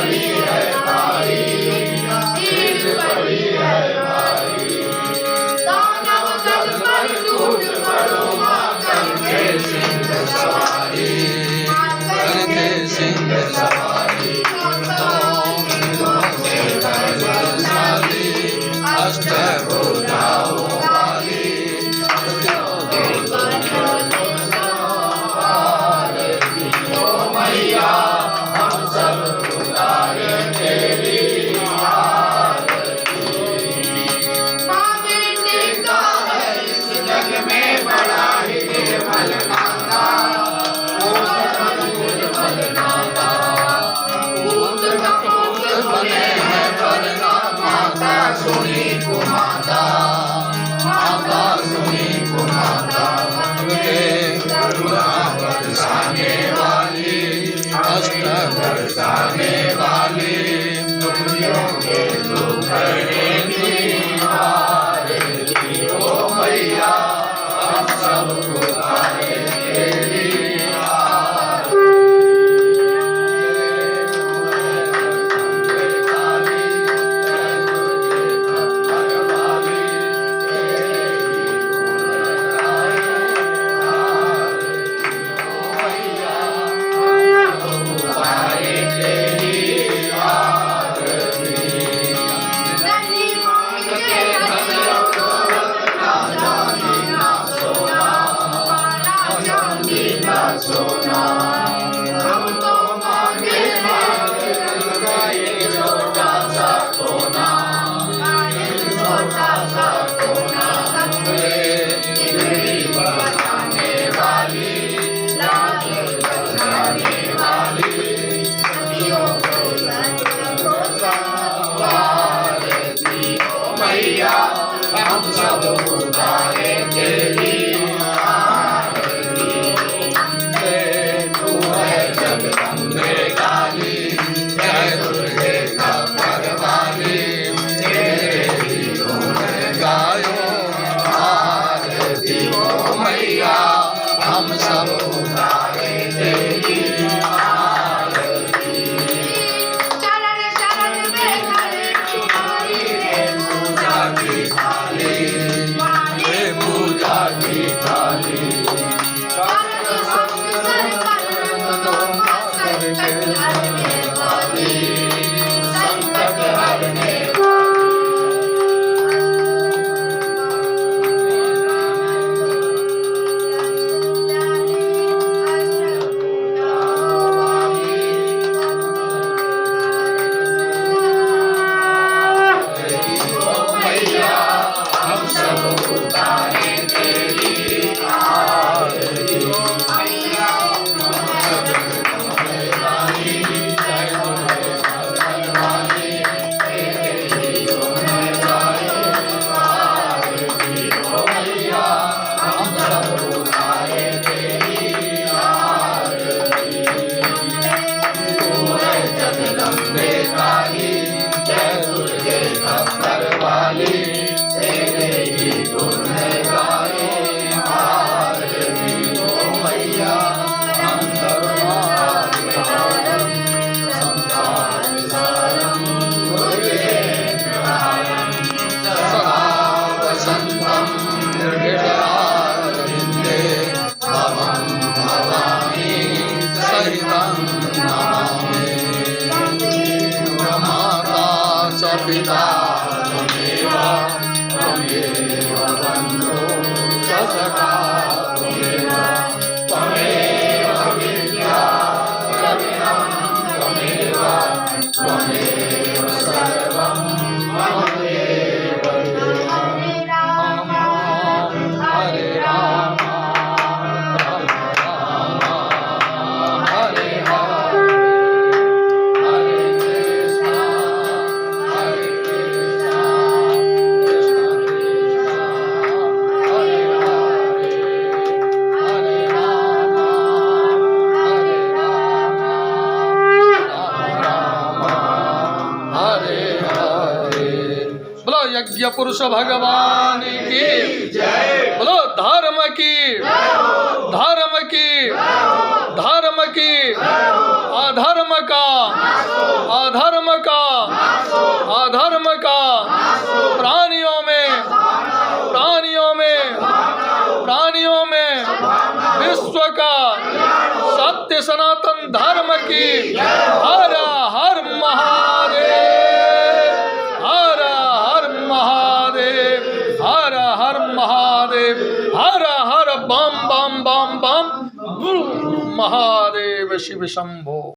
बड़ी है भारी, ईद बड़ी है भारी। दानव दल पर टूट पड़ो माँ करके सिंह सवारी, करके सिंह सवारी। अष्ट भुजाओ वाली, ओ मैया हम सब पुकारे तेरी आरती। माँ बेटे का है इस जग में बड़ा ही निर्मल नाता, निर्मल नाता। पूत कपूत बने हैं वरना माता सुनी कुमाता, माता सुनी कुमाता। करुणा बरसाने वाली, अष्ट बरसाने वाली, दुखियों के दुख हरने आरती। ओ मैया हम सब पुकारे तेरी सोना। हम तो मांगे मांगे छोटा सा कोना, छोटा सा कोना। इधरी बचाने वाली, लाज बचाने वाली, सदियों को संवारती। ओ मैया हम सब पुकारे तेरी जगदम्बे काली, जय दुर्गे खप्पर वाली, तेरे ही गुण गायो आरती। ओ मैया हम सब पुकारे तेरी आरती। शरण शरण में खड़े तुम्हारी रे पूजा की थाली, रे पूजा की थाली। संकट हरने मैया हम सब पुकारे तेरी आरती। जगदम्बे काली, जय दुर्गे खप्पर वाली, तेरे ही गुण गाए आरती। ओ मैया हम सर्वमार्गम संसार सारम, भुजगेन्द्रहारम सदा वसंतम हृदयारविन्दे भवं भवानी सहितं नमामि। माता च पिता त्वमेव, त्वमेव बन्धो च सखा त्वमेव, त्वमेव विद्या द्रविणं त्वमेव, त्वमेव सर्वं मम देव देवं। हरे राम राम राम हरे हरे, हरे कृष्णा कृष्णा कृष्णा हरे हरे, हरे राम राम राम हरे हरे। बोलो यज्ञ पुरुष भगवान की जय, बोलो धर्म की, धर्म की, धर्म की, अधर्म का, अधर्म का, अधर्म का प्राणियों में, प्राणियों में, प्राणियों में विश्व का सत्य सनातन धर्म की हर हर महादेव, हर हर महादेव, हर हर महादेव, हर हर बम बम बम बम महादेव शिव शंभो।